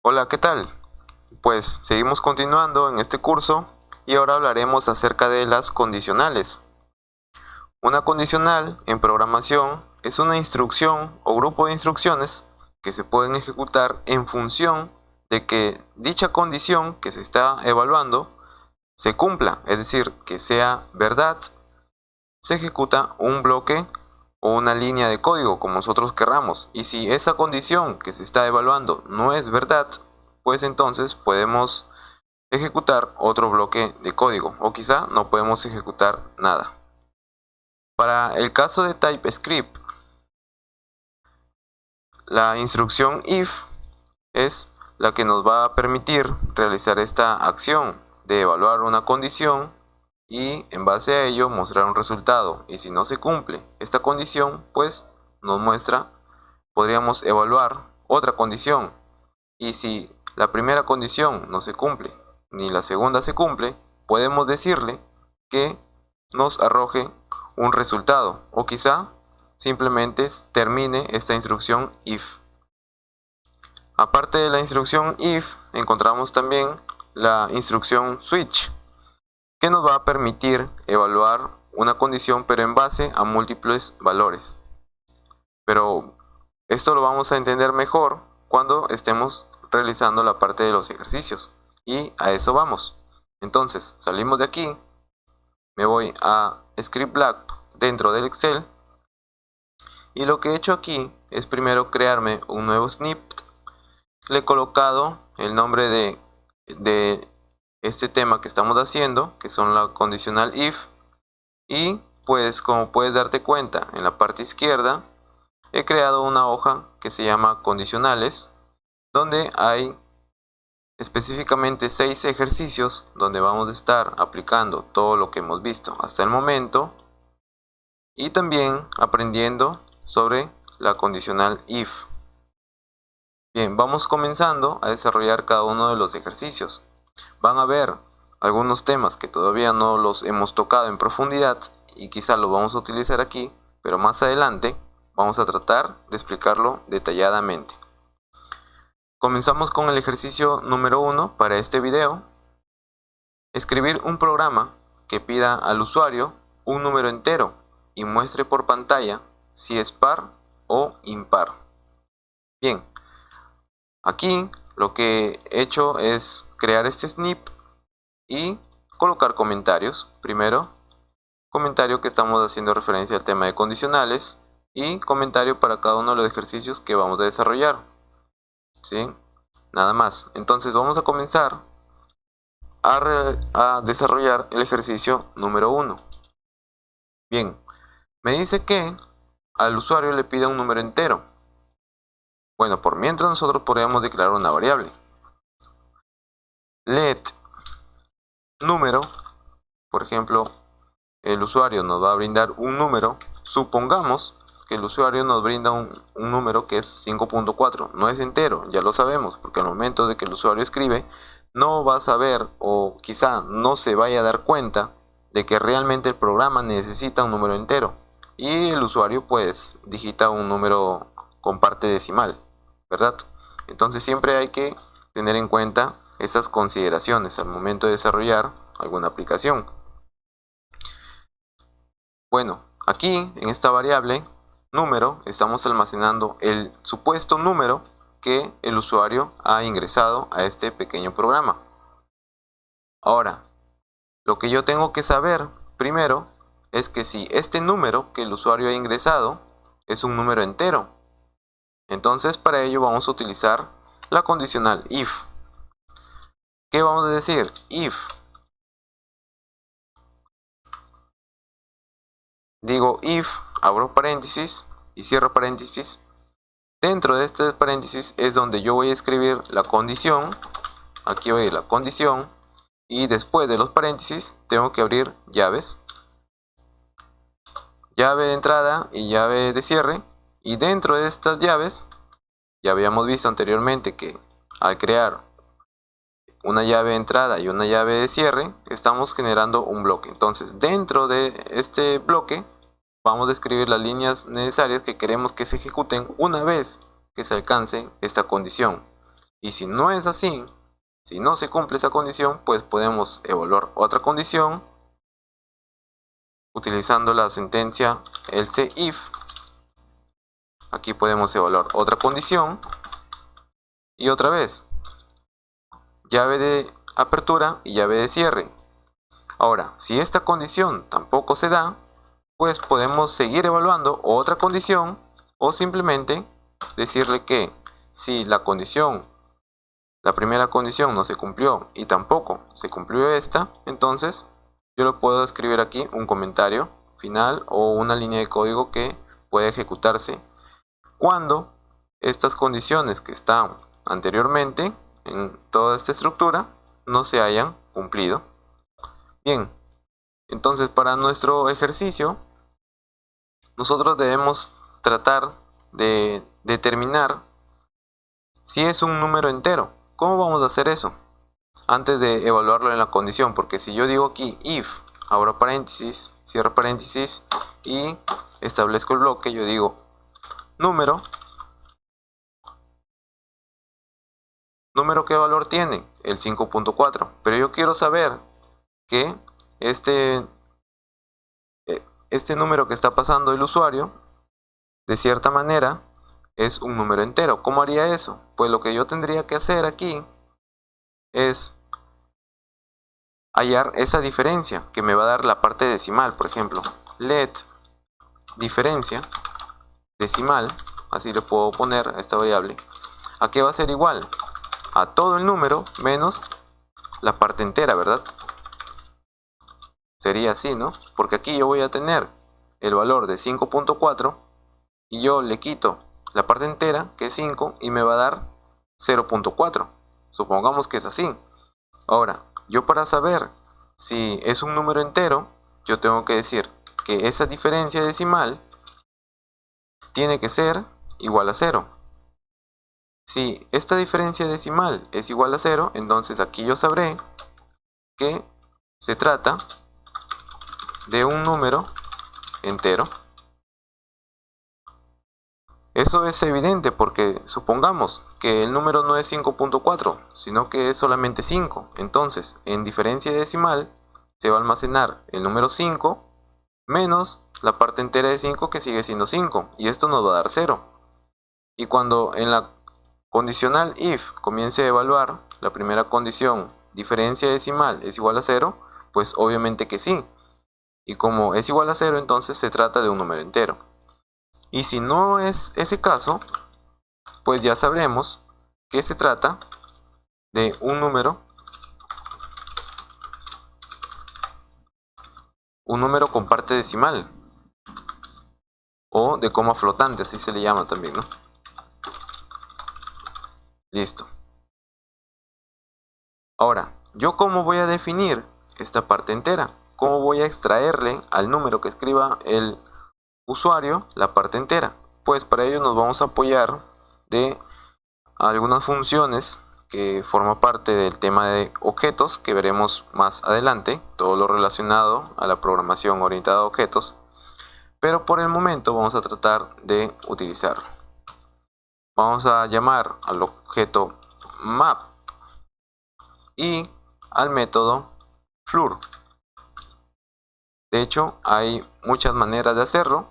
Hola, ¿qué tal? Pues seguimos continuando en este curso y ahora hablaremos acerca de las condicionales. Una condicional en programación es una instrucción o grupo de instrucciones que se pueden ejecutar en función de que dicha condición que se está evaluando se cumpla, es decir, que sea verdad. Se ejecuta un bloque o una línea de código como nosotros querramos, y si esa condición que se está evaluando no es verdad, pues entonces podemos ejecutar otro bloque de código o quizá no podemos ejecutar nada. Para el caso de TypeScript, la instrucción if es la que nos va a permitir realizar esta acción de evaluar una condición y en base a ello mostrar un resultado, y si no se cumple esta condición, pues nos muestra, podríamos evaluar otra condición, y si la primera condición no se cumple ni la segunda se cumple, podemos decirle que nos arroje un resultado o quizá simplemente termine esta instrucción if. Aparte de la instrucción if, encontramos también la instrucción switch, que nos va a permitir evaluar una condición pero en base a múltiples valores. Pero esto lo vamos a entender mejor cuando estemos realizando la parte de los ejercicios, y a eso vamos. Entonces salimos de aquí, me voy a ScriptLab dentro del Excel, y lo que he hecho aquí es primero crearme un nuevo snippet. Le he colocado el nombre de este tema que estamos haciendo, que son la condicional if, y pues como puedes darte cuenta, en la parte izquierda he creado una hoja que se llama condicionales, donde hay específicamente 6 ejercicios donde vamos a estar aplicando todo lo que hemos visto hasta el momento y también aprendiendo sobre la condicional if. Bien, vamos comenzando a desarrollar cada uno de los ejercicios. Van a ver algunos temas que todavía no los hemos tocado en profundidad y quizá lo vamos a utilizar aquí, pero más adelante vamos a tratar de explicarlo detalladamente. Comenzamos con el ejercicio número 1 para este video. Escribir un programa que pida al usuario un número entero y muestre por pantalla si es par o impar. Bien, aquí lo que he hecho es crear este snip y colocar comentarios. Primero, comentario que estamos haciendo referencia al tema de condicionales y comentario para cada uno de los ejercicios que vamos a desarrollar. ¿Sí? Nada más. Entonces vamos a comenzar a desarrollar el ejercicio número 1. Bien, me dice que al usuario le pide un número entero. Bueno, por mientras nosotros podríamos declarar una variable. Let número, por ejemplo, el usuario nos va a brindar un número. Supongamos que el usuario nos brinda un número que es 5.4. No es entero, ya lo sabemos, porque al momento de que el usuario escribe, no va a saber o quizá no se vaya a dar cuenta de que realmente el programa necesita un número entero. Y el usuario pues digita un número con parte decimal, ¿verdad? Entonces siempre hay que tener en cuenta esas consideraciones al momento de desarrollar alguna aplicación. Bueno, aquí en esta variable número estamos almacenando el supuesto número que el usuario ha ingresado a este pequeño programa. Ahora, lo que yo tengo que saber primero es que si este número que el usuario ha ingresado es un número entero, entonces para ello vamos a utilizar la condicional if. ¿Qué vamos a decir? If, digo if, abro paréntesis y cierro paréntesis. Dentro de este paréntesis es donde yo voy a escribir la condición. Aquí va a ir la condición y después de los paréntesis tengo que abrir llaves. Llave de entrada y llave de cierre, y dentro de estas llaves ya habíamos visto anteriormente que al crear una llave de entrada y una llave de cierre estamos generando un bloque. Entonces dentro de este bloque vamos a escribir las líneas necesarias que queremos que se ejecuten una vez que se alcance esta condición. Y si no es así, si no se cumple esa condición, pues podemos evaluar otra condición utilizando la sentencia else if. Aquí podemos evaluar otra condición y otra vez llave de apertura y llave de cierre. Ahora, si esta condición tampoco se da, pues podemos seguir evaluando otra condición o simplemente decirle que si la primera condición no se cumplió y tampoco se cumplió esta, entonces yo lo puedo escribir aquí un comentario final o una línea de código que puede ejecutarse cuando estas condiciones que están anteriormente en toda esta estructura no se hayan cumplido. Bien, entonces para nuestro ejercicio nosotros debemos tratar de determinar si es un número entero. ¿Cómo vamos a hacer eso? Antes de evaluarlo en la condición, porque si yo digo aquí if, abro paréntesis, cierro paréntesis y establezco el bloque, yo digo número, ¿qué valor tiene? El 5.4, pero yo quiero saber que este número que está pasando el usuario, de cierta manera, es un número entero. ¿Cómo haría eso? Pues lo que yo tendría que hacer aquí es hallar esa diferencia que me va a dar la parte decimal. Por ejemplo, let diferencia decimal, así le puedo poner a esta variable, ¿a qué va a ser igual? A todo el número menos la parte entera, ¿verdad? Sería así, ¿no? Porque aquí yo voy a tener el valor de 5.4 y yo le quito la parte entera, que es 5, y me va a dar 0.4. Supongamos que es así. Ahora, yo para saber si es un número entero, yo tengo que decir que esa diferencia decimal tiene que ser igual a 0. Si esta diferencia decimal es igual a 0, entonces aquí yo sabré que se trata de un número entero. Eso es evidente porque supongamos que el número no es 5.4, sino que es solamente 5. Entonces, en diferencia decimal se va a almacenar el número 5 menos la parte entera de 5, que sigue siendo 5. Y esto nos va a dar 0. Y cuando en la condicional if comience a evaluar la primera condición, diferencia decimal es igual a 0, pues obviamente que sí. Y como es igual a 0, entonces se trata de un número entero. Y si no es ese caso, pues ya sabremos que se trata de un número con parte decimal, o de coma flotante, así se le llama también, ¿no? Listo. Ahora, ¿yo cómo voy a definir esta parte entera? ¿Cómo voy a extraerle al número que escriba el usuario la parte entera? Pues para ello nos vamos a apoyar de algunas funciones que forman parte del tema de objetos que veremos más adelante, todo lo relacionado a la programación orientada a objetos, pero por el momento vamos a tratar de utilizarlo. Vamos a llamar al objeto map y al método floor. De hecho, hay muchas maneras de hacerlo,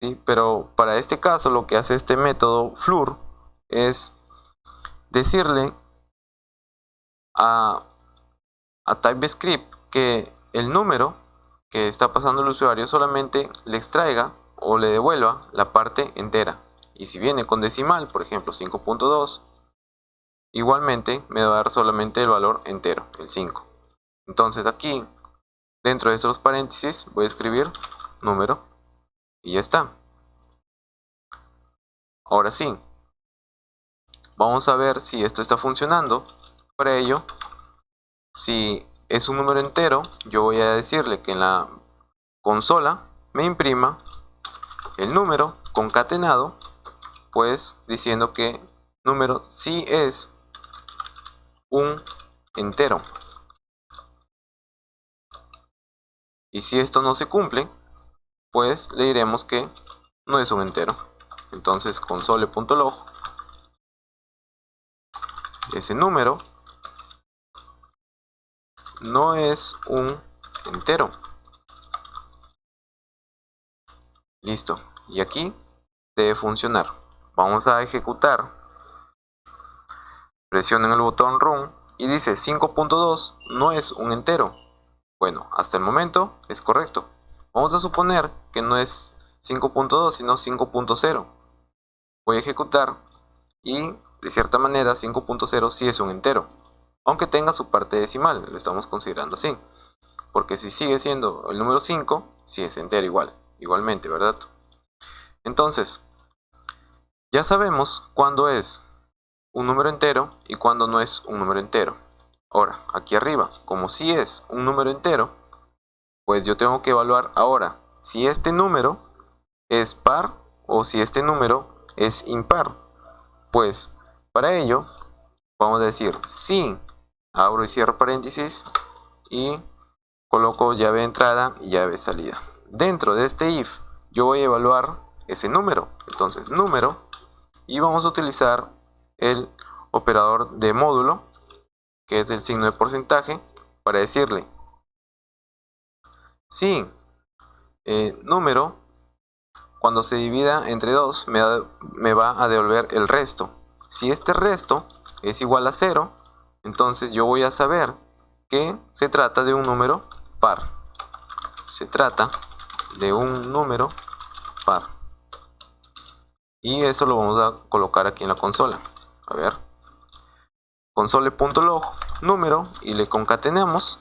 ¿sí? Pero para este caso lo que hace este método floor es decirle a TypeScript que el número que está pasando el usuario solamente le extraiga o le devuelva la parte entera. Y si viene con decimal, por ejemplo 5.2, igualmente me va a dar solamente el valor entero, el 5. Entonces aquí, dentro de estos paréntesis, voy a escribir número y ya está. Ahora sí, vamos a ver si esto está funcionando. Para ello, si es un número entero, yo voy a decirle que en la consola me imprima el número concatenado, pues diciendo que número sí es un entero. Y si esto no se cumple, pues le diremos que no es un entero. Entonces console.log ese número no es un entero. Listo. Y aquí debe funcionar. Vamos a ejecutar. Presionen el botón Run y dice 5.2 no es un entero. Bueno, hasta el momento es correcto. Vamos a suponer que no es 5.2 sino 5.0. Voy a ejecutar y de cierta manera 5.0 sí es un entero, aunque tenga su parte decimal, lo estamos considerando así, porque si sigue siendo el número 5, sí es entero igualmente, ¿verdad? Entonces, ya sabemos cuándo es un número entero y cuándo no es un número entero. Ahora, aquí arriba, como si es un número entero, pues yo tengo que evaluar ahora si este número es par o si este número es impar. Pues para ello vamos a decir si, abro y cierro paréntesis y coloco llave de entrada y llave de salida. Dentro de este if yo voy a evaluar ese número, entonces número, y vamos a utilizar el operador de módulo, que es el signo de porcentaje, para decirle si número cuando se divida entre 2 me va a devolver el resto. Si este resto es igual a 0, entonces yo voy a saber que se trata de un número par. Se trata de un número par. Y eso lo vamos a colocar aquí en la consola. A ver. Console.log número y le concatenamos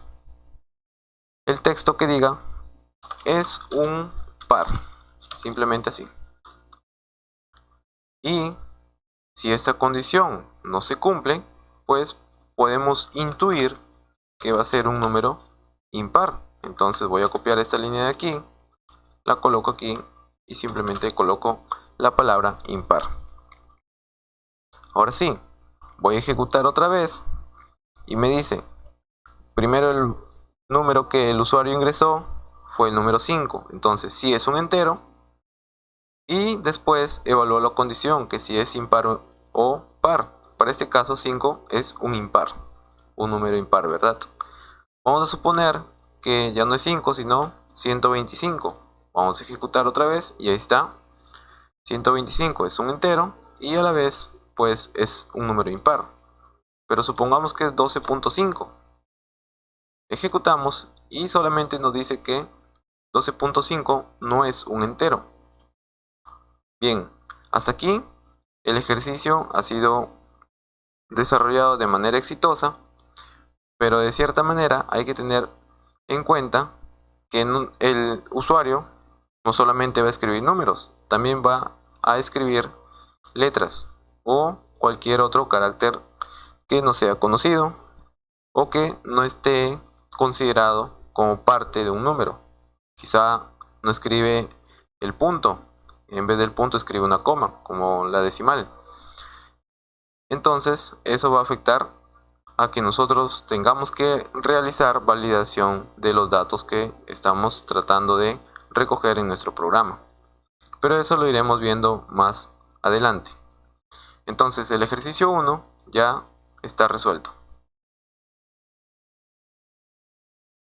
el texto que diga es un par. Simplemente así. Y si esta condición no se cumple, pues podemos intuir que va a ser un número impar. Entonces voy a copiar esta línea de aquí, la coloco aquí y simplemente coloco la palabra impar. Ahora sí, voy a ejecutar otra vez y me dice, primero el número que el usuario ingresó fue el número 5, entonces sí es un entero, y después evalúo la condición, que si es impar o par. Para este caso 5 es un impar, un número impar, ¿verdad? Vamos a suponer que ya no es 5 sino 125. Vamos a ejecutar otra vez y ahí está. 125 es un entero y a la vez pues es un número impar. Pero supongamos que es 12.5. Ejecutamos y solamente nos dice que 12.5 no es un entero. Bien, hasta aquí el ejercicio ha sido desarrollado de manera exitosa, pero de cierta manera hay que tener en cuenta que el usuario no solamente va a escribir números, también va a escribir letras o cualquier otro carácter que no sea conocido o que no esté considerado como parte de un número. Quizá no escribe el punto, en vez del punto escribe una coma, como la decimal. Entonces eso va a afectar a que nosotros tengamos que realizar validación de los datos que estamos tratando de recoger en nuestro programa. Pero eso lo iremos viendo más adelante. Entonces el ejercicio 1 ya está resuelto.